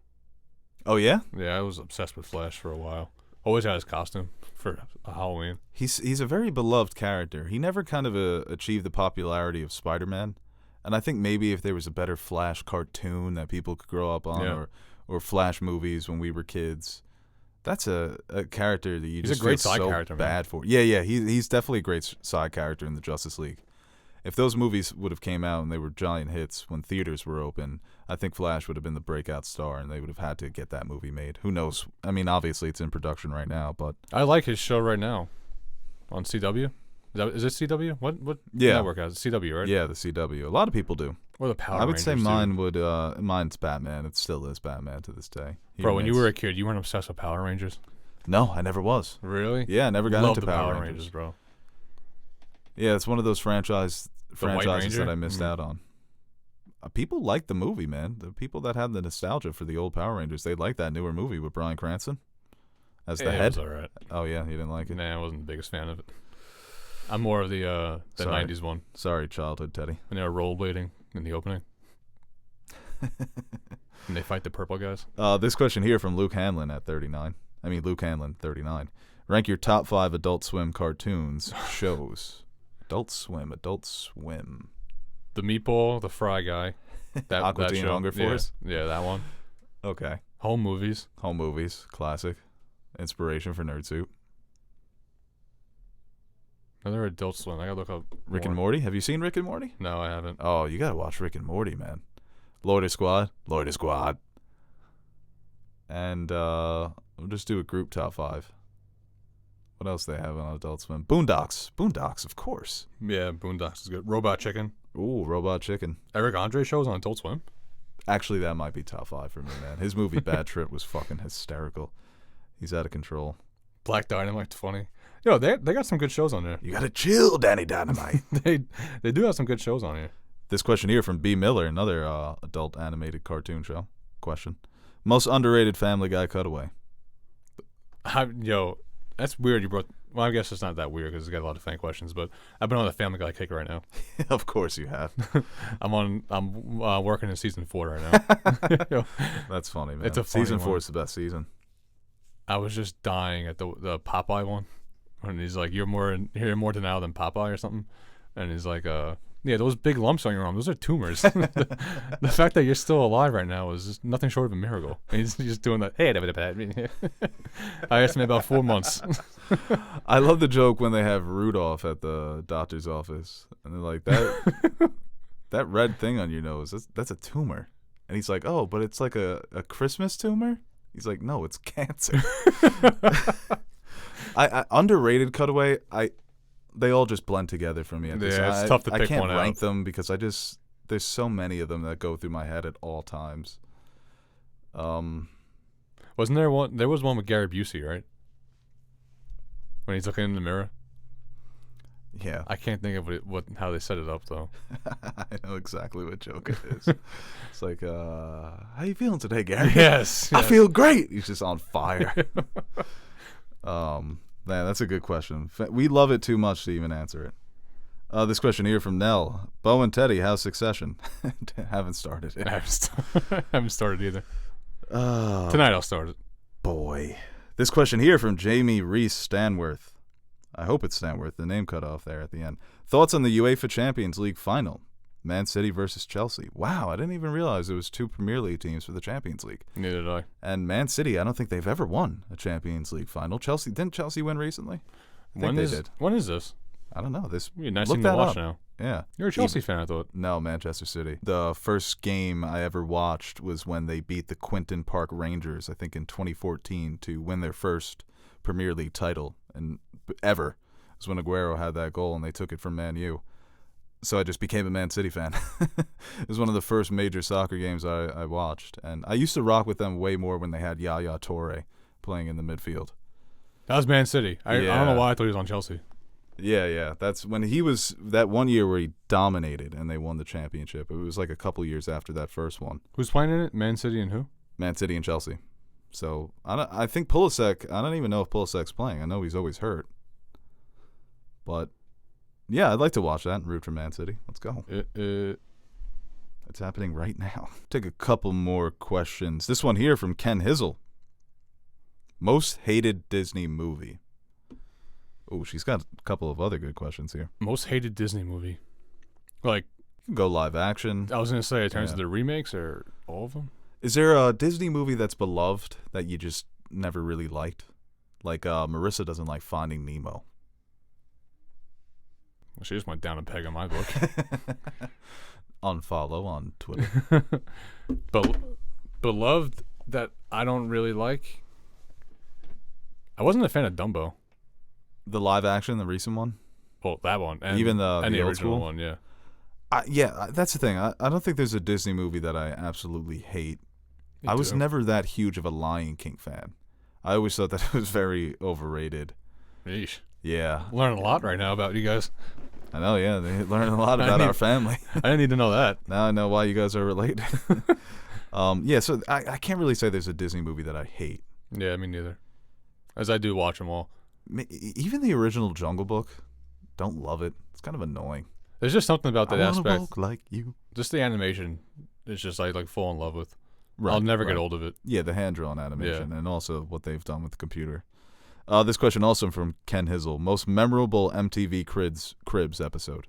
Oh yeah, Yeah, I was obsessed with Flash for a while. Always had his costume for Halloween. he's a very beloved character. He never kind of achieved the popularity of Spider-Man, and I think maybe if there was a better Flash cartoon that people could grow up on, or Flash movies when we were kids, that's a character that you He's just a great feel side so character, man. bad for. Yeah, he's definitely a great side character in the Justice League. If those movies would have came out and they were giant hits when theaters were open, I think Flash would have been the breakout star, and they would have had to get that movie made. Who knows? I mean, obviously it's in production right now, but I like his show right now on CW. Is it CW? What network has it? CW, right? yeah, the CW. A lot of people do. Or the Power I would Rangers, say dude. mine would. Mine's Batman. It still is Batman to this day. Bro, when you were a kid, you weren't obsessed with Power Rangers? No, I never was. Really? Yeah, I never got Love into the Power Rangers. bro. Yeah, it's one of those franchises White that Ranger? I missed out on. People like the movie, man. The people that have the nostalgia for the old Power Rangers, they like that newer movie with Bryan Cranston as the Yeah, head. it was alright. Oh yeah, you didn't like it. Nah, I wasn't the biggest fan of it. I'm more of the Sorry. 90s one. Sorry, childhood Teddy. When they were rollerblading in the opening. And they fight the purple guys. This question here from Luke Hanlon at 39. I mean, Luke Hanlon, 39. Rank your top 5 Adult Swim cartoons, shows. Adult Swim. The Meatball, the Fry Guy. Aqua that Teen show. Hunger Force? Yeah, that one. Okay. Home movies. Home movies, classic. Inspiration for Nerd Soup. Another Adult Swim. I gotta look up Rick and more. Morty. Have you seen Rick and Morty? No, I haven't. Oh, you gotta watch Rick and Morty, man. Loiter Squad. And we'll just do a group top 5. What else they have on Adult Swim? Boondocks, of course. Yeah, Boondocks is good. Robot Chicken. Ooh, Robot Chicken. Eric Andre shows on Adult Swim. Actually, that might be top 5 for me, man. His movie Bad Trip was fucking hysterical. He's out of control. Black Dynamite's funny. Yo, they got some good shows on there. You gotta chill, Danny Dynamite. They do have some good shows on here. This question here from B. Miller, another adult animated cartoon show. Question. Most underrated Family Guy cutaway. Yo, that's weird. You brought. Well, I guess it's not that weird because it's got a lot of fan questions. But I've been on the Family Guy kick right now. Of course you have. I'm working in season 4 right now. Yo, That's funny, man. It's a funny Season 4 one. is the best season. I was just dying at the Popeye one, and he's like, "You're more to now than Popeye or something," and he's like, "Yeah, those big lumps on your arm, those are tumors." The fact that you're still alive right now is just nothing short of a miracle. And he's just doing that. Hey, I asked him about 4 months. I love the joke when they have Rudolph at the doctor's office, and they're like, that red thing on your nose, that's a tumor. And he's like, oh, but it's like a Christmas tumor? He's like, no, it's cancer. I underrated cutaway. They all just blend together for me. Yeah, it's tough to pick I can't one out. rank them because there's so many of them that go through my head at all times. Wasn't there one? There was one with Gary Busey, right? When he's looking in the mirror. Yeah. I can't think of how they set it up though. I know exactly what joke it is. It's like, how you feeling today, Gary? Yes. I feel great. He's just on fire. Man, that's a good question. We love it too much to even answer it. This question here from Nell. Bo and Teddy, how's Succession? Haven't started it. I haven't started either. Tonight I'll start it. Boy. This question here from Jamie Reese Stanworth. I hope it's Stanworth. The name cut off there at the end. Thoughts on the UEFA Champions League final? Man City versus Chelsea. Wow, I didn't even realize there was 2 Premier League teams for the Champions League. Neither did I. And Man City, I don't think they've ever won a Champions League final. Didn't Chelsea win recently? I think they did. When is this? I don't know. You're nice Look to that watch up. now. Yeah. You're a Chelsea fan, I thought. No, Manchester City. The first game I ever watched was when they beat the Quinton Park Rangers, I think in 2014, to win their first Premier League title and ever. It was when Aguero had that goal and they took it from Man U. So I just became a Man City fan. It was one of the first major soccer games I watched. And I used to rock with them way more when they had Yaya Toure playing in the midfield. That was Man City. I Yeah. don't know why I thought he was on Chelsea. Yeah. That's when he was that one year where he dominated and they won the championship. It was like a couple years after that first one. Who's playing in it? Man City and who? Man City and Chelsea. So I think Pulisic, I don't even know if Pulisic's playing. I know he's always hurt. But yeah, I'd like to watch that and root for Man City. Let's go. It's happening right now. Take a couple more questions. This one here from Ken Hizzle. Most hated Disney movie. Oh, she's got a couple of other good questions here. Most hated Disney movie. Like, Go live action. I was going to say in terms of the remakes or all of them? Is there a Disney movie that's beloved that you just never really liked? Like Marissa doesn't like Finding Nemo. Well, she just went down a peg on my book. Unfollow on Twitter. But beloved that I don't really like. I wasn't a fan of Dumbo. The live action, the recent one? Well, that one. And, Even the and the old original school? one, yeah. Yeah, that's the thing. I don't think there's a Disney movie that I absolutely hate. Me I was too. never that huge of a Lion King fan. I always thought that it was very overrated. Yeesh. Yeah. Learning a lot right now about you guys. I know, yeah. They learn a lot about our family. I didn't need to know that. Now I know why you guys are related. Yeah, so I can't really say there's a Disney movie that I hate. Yeah, me neither. As I do watch them all. Even the original Jungle Book, don't love it. It's kind of annoying. There's just something about that I wanna aspect. walk like you. Just the animation. It's just like fall in love with. Right, I'll never right. get old of it. Yeah, the hand-drawn animation, and also what they've done with the computer. This question also from Ken Hizzle. Most memorable MTV Cribs episode.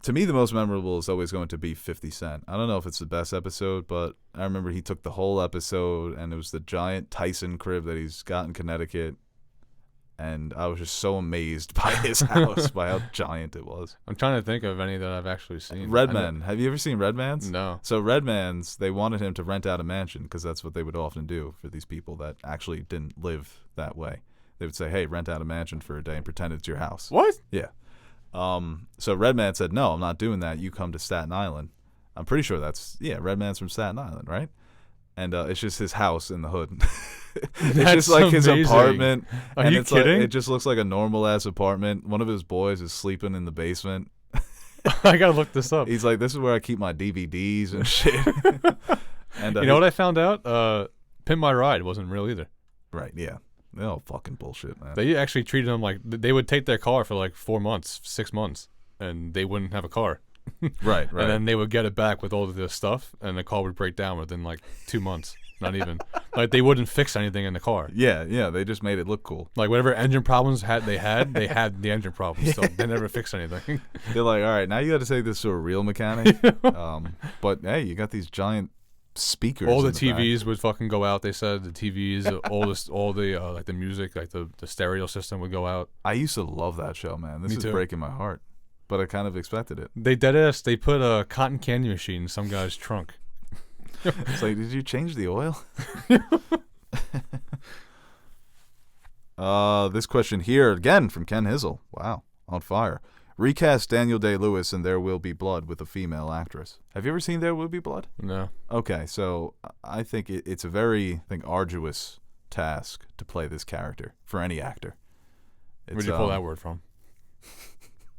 To me, the most memorable is always going to be 50 Cent. I don't know if it's the best episode, but I remember he took the whole episode, and it was the giant Tyson crib that he's got in Connecticut. And I was just so amazed by his house, by how giant it was. I'm trying to think of any that I've actually seen. Redman. Have you ever seen Redman's? No. So Redman's, they wanted him to rent out a mansion because that's what they would often do for these people that actually didn't live that way. They would say, hey, rent out a mansion for a day and pretend it's your house. What? Yeah. So Redman said, no, I'm not doing that. You come to Staten Island. I'm pretty sure Redman's from Staten Island, right? And it's just his house in the hood. It's That's just like his amazing. apartment. Are and you it's kidding? Like, it just looks like a normal ass apartment. One of his boys is sleeping in the basement. I gotta look this up. He's like, this is where I keep my DVDs and shit. And You know what I found out? Pimp My Ride wasn't real either. Right, yeah. They're all fucking bullshit, man. They actually treated them like they would take their car for like 4 months, 6 months, and they wouldn't have a car. Right. And then they would get it back with all of this stuff, and the car would break down within like 2 months. Not even. Like they wouldn't fix anything in the car. Yeah, they just made it look cool. Like whatever engine problems they had the engine problems. So they never fixed anything. They're like, all right, now you got to take this to a real mechanic. But hey, you got these giant speakers. All the in TVs back. would fucking go out. They said the TVs, all the like the music, like the stereo system would go out. I used to love that show, man. This Me is too. breaking my heart, but I kind of expected it. They deadass. They put a cotton candy machine in some guy's trunk. It's like, did you change the oil? This question here again from Ken Hizzle. Wow, on fire. Recast Daniel Day-Lewis in There Will Be Blood with a female actress. Have you ever seen There Will Be Blood? No. Okay, so I think it's a very arduous task to play this character for any actor. Where'd you pull that word from?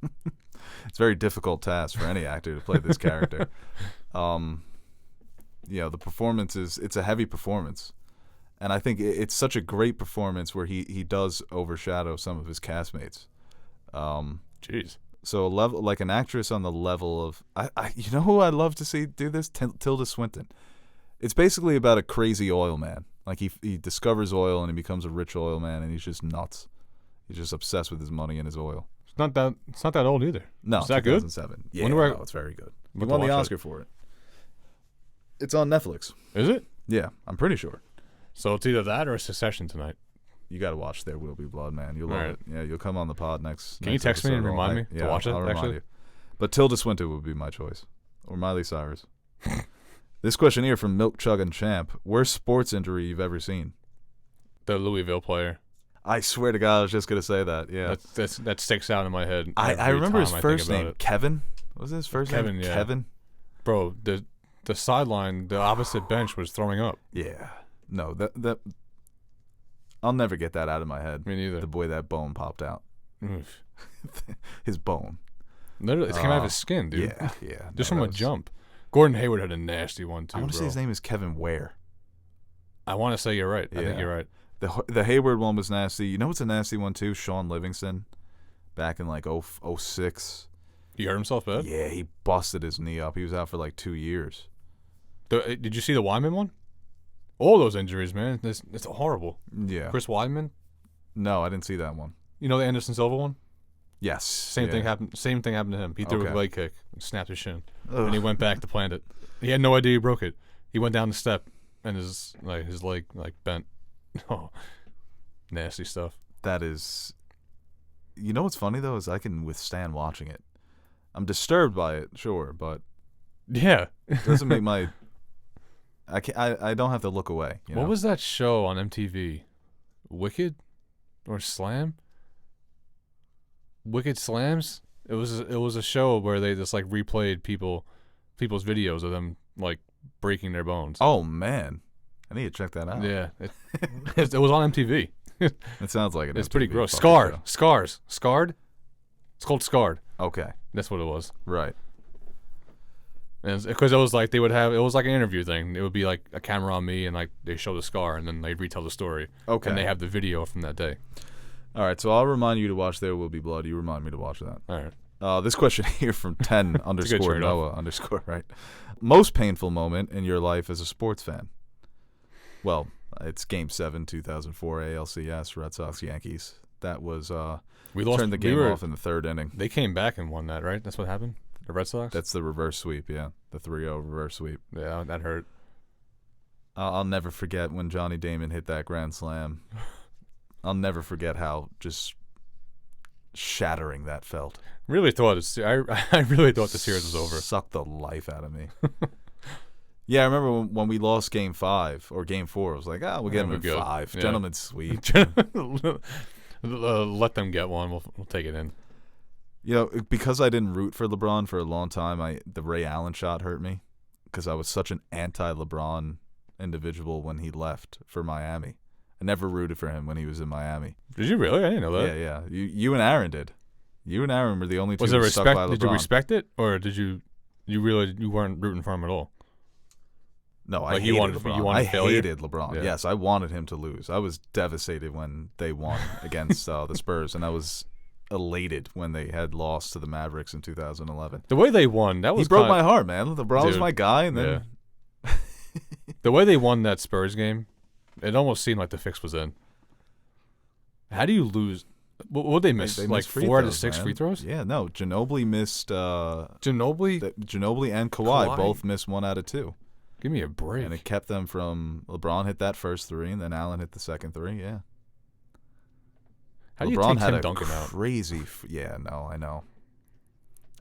It's a very difficult task for any actor to play this character. The performance it's a heavy performance. And I think it's such a great performance where he does overshadow some of his castmates. Jeez. So a level like an actress on the level of you know who I'd love to see do this? Tilda Swinton. It's basically about a crazy oil man. Like he discovers oil and he becomes a rich oil man and he's just nuts. He's just obsessed with his money and his oil. It's not that old either. No, Is that good? 2007. Yeah, Wonder where- no, it's very good. He I'll won the watch Oscar for it. It's on Netflix. Is it? Yeah, I'm pretty sure. So it's either that or Succession tonight. You got to watch There Will Be Blood, man. You'll love All right. it. Yeah, you'll come on the pod next. Can you text me and episode. remind me to watch it, I'll remind actually? you. But Tilda Swinton would be my choice, or Miley Cyrus. This question here from Milk Chuggin' Champ: worst sports injury you've ever seen? The Louisville player. I swear to God, I was just gonna say that. Yeah, That sticks out in my head. I every remember his time I first think about name, it. Kevin. What was his first Kevin, name? yeah. Kevin. Bro, the sideline, the opposite bench was throwing up. Yeah. No, that I'll never get that out of my head. Me neither. The boy that bone popped out. Oof. His bone. Literally, it came out of his skin, dude. Yeah. Just no, from that a was- jump. Gordon Hayward had a nasty one too. I want to bro. say his name is Kevin Ware. I want to say you're right. I Yeah. think you're right. The Hayward one was nasty. You know what's a nasty one too? Sean Livingston, back in like 06. He hurt himself bad? Yeah, he busted his knee up. He was out for like 2 years. Did you see the Wyman one? All those injuries, man. It's horrible. Yeah. Chris Weidman. No, I didn't see that one. You know the Anderson Silva one? Yes. Same thing happened. Same thing happened to him. He threw a leg kick and snapped his shin, and he went back to plant it. He had no idea he broke it. He went down the step, and his leg bent. Oh, nasty stuff. That is. You know what's funny though is I can withstand watching it. I'm disturbed by it, sure, but yeah, it doesn't make my. I don't have to look away. You know? What was that show on MTV? Wicked or Slam? Wicked Slams. It was a show where they just like replayed people's videos of them like breaking their bones. Oh man, I need to check that out. Yeah, it was on MTV. It sounds like it. It's pretty gross. Scarred. It's called Scarred. Okay, that's what it was. Right. And because it was like it was like an interview thing. It would be like a camera on me, and like they show the scar, and then they retell the story. Okay. And they have the video from that day. All right, so I'll remind you to watch There Will Be Blood. You remind me to watch that. All right. This question here from 10 underscore Noah underscore, right? Most painful moment in your life as a sports fan? Well, it's Game 7, 2004 ALCS, Red Sox, Yankees. That was, we lost, turned the game off in the third inning. They came back and won that, right? That's what happened? The Red Sox? That's the reverse sweep, yeah. The 3-0 reverse sweep. Yeah, that hurt. I'll never forget when Johnny Damon hit that grand slam. I'll never forget how just shattering that felt. I really thought the series was over. Sucked the life out of me. Yeah, I remember when we lost Game 5 or Game 4. I was like, we'll get them in 5. Yeah. Gentlemen's sweep. Let them get one. We'll take it in. You know, because I didn't root for LeBron for a long time, the Ray Allen shot hurt me because I was such an anti-LeBron individual when he left for Miami. I never rooted for him when he was in Miami. Did you really? I didn't know that. Yeah. You and Aaron did. You and Aaron were the only two who stuck by LeBron. Did you respect it, or did you weren't rooting for him at all? No, I hated LeBron. I hated LeBron. Yeah. Yes, I wanted him to lose. I was devastated when they won against the Spurs, and I was elated when they had lost to the Mavericks in 2011. The way they won, that was he broke my heart, man. LeBron was my guy, and then the way they won that Spurs game, it almost seemed like the fix was in. How do you lose? What would they miss? They like missed 4 out of 6 free throws? Yeah, no. Ginobili missed. Ginobili and Kawhi both missed 1 out of 2. Give me a break. And it kept them from LeBron hit that first 3, and then Allen hit the second 3. Yeah. How do you LeBron take had Tim a Duncan out? Crazy. I know.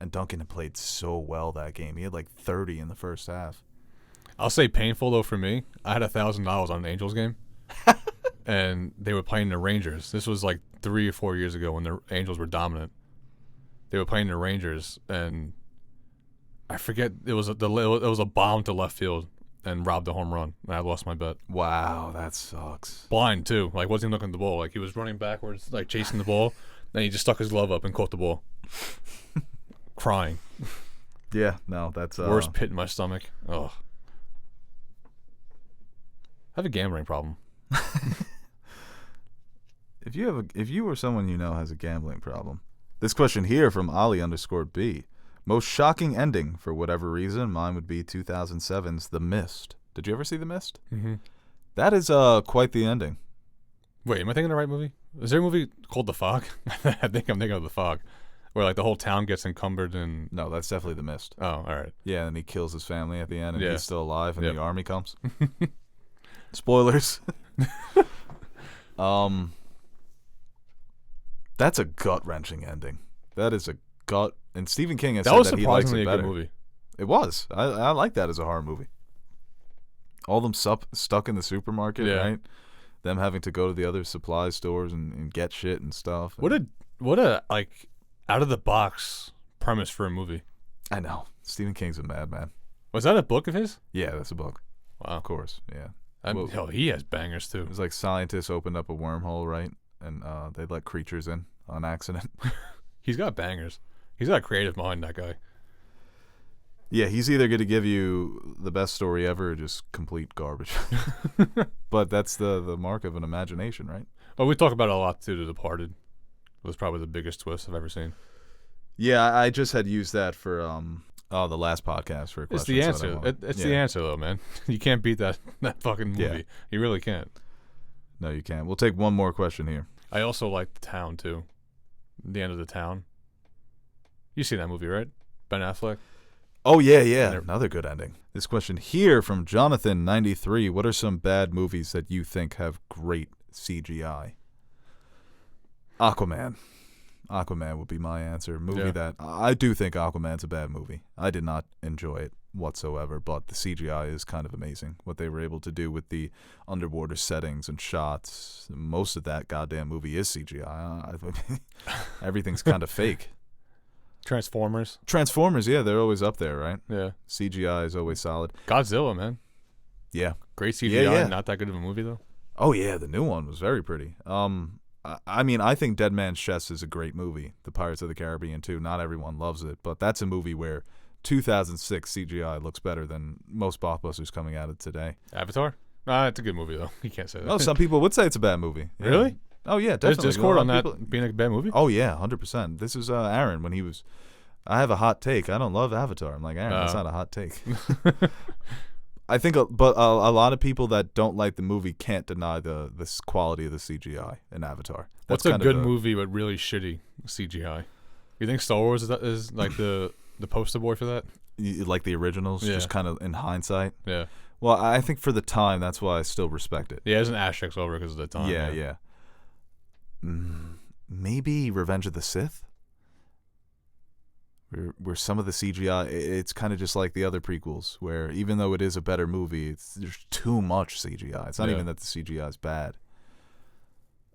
And Duncan had played so well that game. He had like 30 in the first half. I'll say painful though for me. I had $1,000 on an Angels game, and they were playing the Rangers. This was like 3 or 4 years ago when the Angels were dominant. They were playing the Rangers, and I forget it was a bomb to left field and robbed a home run, and I lost my bet. Wow, that sucks. Blind too, like wasn't even looking at the ball. Like he was running backwards, like chasing the ball, then he just stuck his glove up and caught the ball, crying. Yeah, no, that's worst pit in my stomach. Ugh. I have a gambling problem. If you or someone you know has a gambling problem. This question here from Ali_B. Most shocking ending for whatever reason, mine would be 2007's The Mist. Did you ever see The Mist? Mm-hmm. That is quite the ending. Wait, am I thinking of the right movie? Is there a movie called The Fog? I think I'm thinking of The Fog, where like the whole town gets encumbered and. No, that's definitely The Mist. Oh, all right. Yeah, and he kills his family at the end, and Yeah. he's still alive, and Yep. the army comes. Spoilers. That's a gut-wrenching ending. That is a gut. And Stephen King has That said was that he likes surprisingly it a better. good movie. It was. I like that as a horror movie. All them stuck in the supermarket, Yeah. right? Them having to go to the other supply stores and get shit and stuff. What a like out of the box premise for a movie. I know. Stephen King's a madman. Was that a book of his? Yeah, that's a book. Wow. Of course, yeah. Hell, he has bangers too. It was like scientists opened up a wormhole, right? And they let creatures in on accident. He's got bangers. He's got a creative mind, that guy. Yeah, he's either going to give you the best story ever or just complete garbage. But that's the mark of an imagination, right? Well, we talk about it a lot too. The Departed was probably the biggest twist I've ever seen. Yeah, I just had used that for the last podcast for a question. It's the answer. It's the answer, though, man. You can't beat that fucking movie. Yeah. You really can't. No, you can't. We'll take one more question here. I also like The Town, too. The End of the Town. You seen that movie, right? Ben Affleck? Oh, yeah. Another good ending. This question here from Jonathan93. What are some bad movies that you think have great CGI? Aquaman. Aquaman would be my answer. Movie that I do think Aquaman's a bad movie. I did not enjoy it whatsoever, but the CGI is kind of amazing. What they were able to do with the underwater settings and shots. Most of that goddamn movie is CGI. Everything's kind of fake. Transformers, yeah, they're always up there, right? Yeah. CGI is always solid. Godzilla, man. Yeah. Great CGI, not that good of a movie, though. Oh, yeah, the new one was very pretty. I mean, I think Dead Man's Chest is a great movie. The Pirates of the Caribbean, too. Not everyone loves it, but that's a movie where 2006 CGI looks better than most blockbusters coming out of today. Avatar? It's a good movie, though. You can't say that. Oh, some people would say it's a bad movie. Yeah. Really? Oh, yeah, There's definitely. Discord on that being a bad movie? Oh, yeah, 100%. This is Aaron when he was... I have a hot take. I don't love Avatar. I'm like, Aaron, that's not a hot take. I think, but a lot of people that don't like the movie can't deny the quality of the CGI in Avatar. What's a good movie but really shitty CGI? You think Star Wars is like the poster boy for that? You like the originals, just kind of in hindsight? Yeah. Well, I think for the time, that's why I still respect it. Yeah, there's an asterisk over because of the time. Yeah. Maybe Revenge of the Sith? Where some of the CGI, it's kind of just like the other prequels, where even though it is a better movie, there's too much CGI. It's not even that the CGI is bad.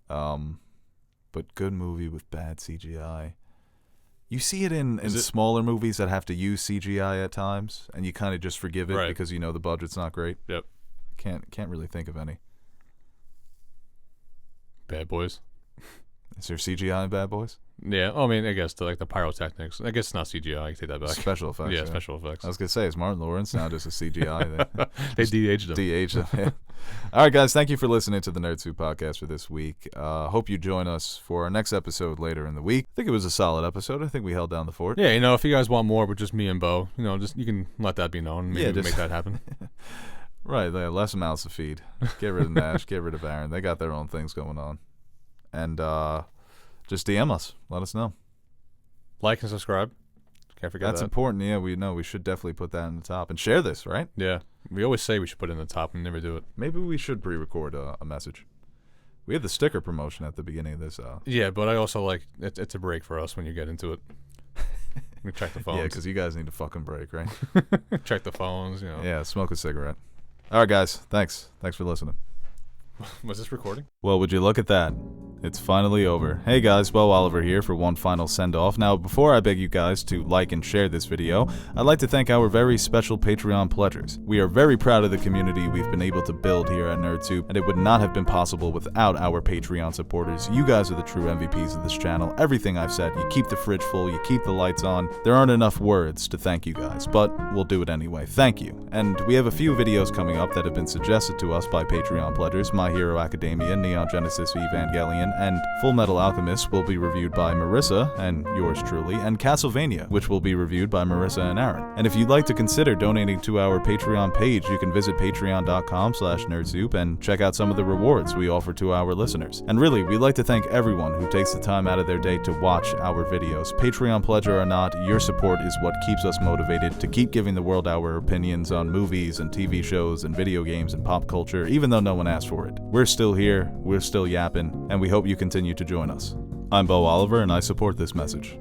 But good movie with bad CGI. You see it in smaller movies that have to use CGI at times, and you kind of just forgive it because you know the budget's not great. Yep. Can't really think of any. Bad Boys. Is there CGI in Bad Boys? Yeah, I mean, I guess the pyrotechnics. I guess it's not CGI. I can take that back. Special effects. Yeah, special effects. I was gonna say, is Martin Lawrence now just a CGI? They de-aged him. Yeah. All right, guys. Thank you for listening to the Nerd Soup podcast for this week. Hope you join us for our next episode later in the week. I think it was a solid episode. I think we held down the fort. Yeah, if you guys want more with just me and Bo, you can let that be known. Maybe we can make that happen. Right. Less mouths to feed. Get rid of Nash. Get rid of Aaron. They got their own things going on. And just DM us. Let us know. Like and subscribe. Can't forget That's important. Yeah, we should definitely put that in the top. And share this, right? Yeah. We always say we should put it in the top and never do it. Maybe we should pre-record a message. We had the sticker promotion at the beginning of this. Yeah, but I also like it's a break for us when you get into it. We check the phones. Yeah, because you guys need a fucking break, right? Check the phones, Yeah, smoke a cigarette. All right, guys. Thanks for listening. Was this recording? Well, would you look at that? It's finally over. Hey guys, Bo Oliver here for one final send-off. Now, before I beg you guys to like and share this video, I'd like to thank our very special Patreon pledgers. We are very proud of the community we've been able to build here at NerdSoup, and it would not have been possible without our Patreon supporters. You guys are the true MVPs of this channel. Everything I've said, you keep the fridge full, you keep the lights on. There aren't enough words to thank you guys, but we'll do it anyway. Thank you. And we have a few videos coming up that have been suggested to us by Patreon pledgers. My Hero Academia, Neon Genesis Evangelion, and Full Metal Alchemist will be reviewed by Marissa and yours truly, and Castlevania, which will be reviewed by Marissa and Aaron. And if you'd like to consider donating to our Patreon page, you can visit patreon.com/nerdsoup and check out some of the rewards we offer to our listeners. And really, we'd like to thank everyone who takes the time out of their day to watch our videos. Patreon pledger or not, your support is what keeps us motivated to keep giving the world our opinions on movies and TV shows and video games and pop culture, even though no one asked for it. We're still here, we're still yapping, and we hope you continue to join us. I'm Bo Oliver, and I support this message.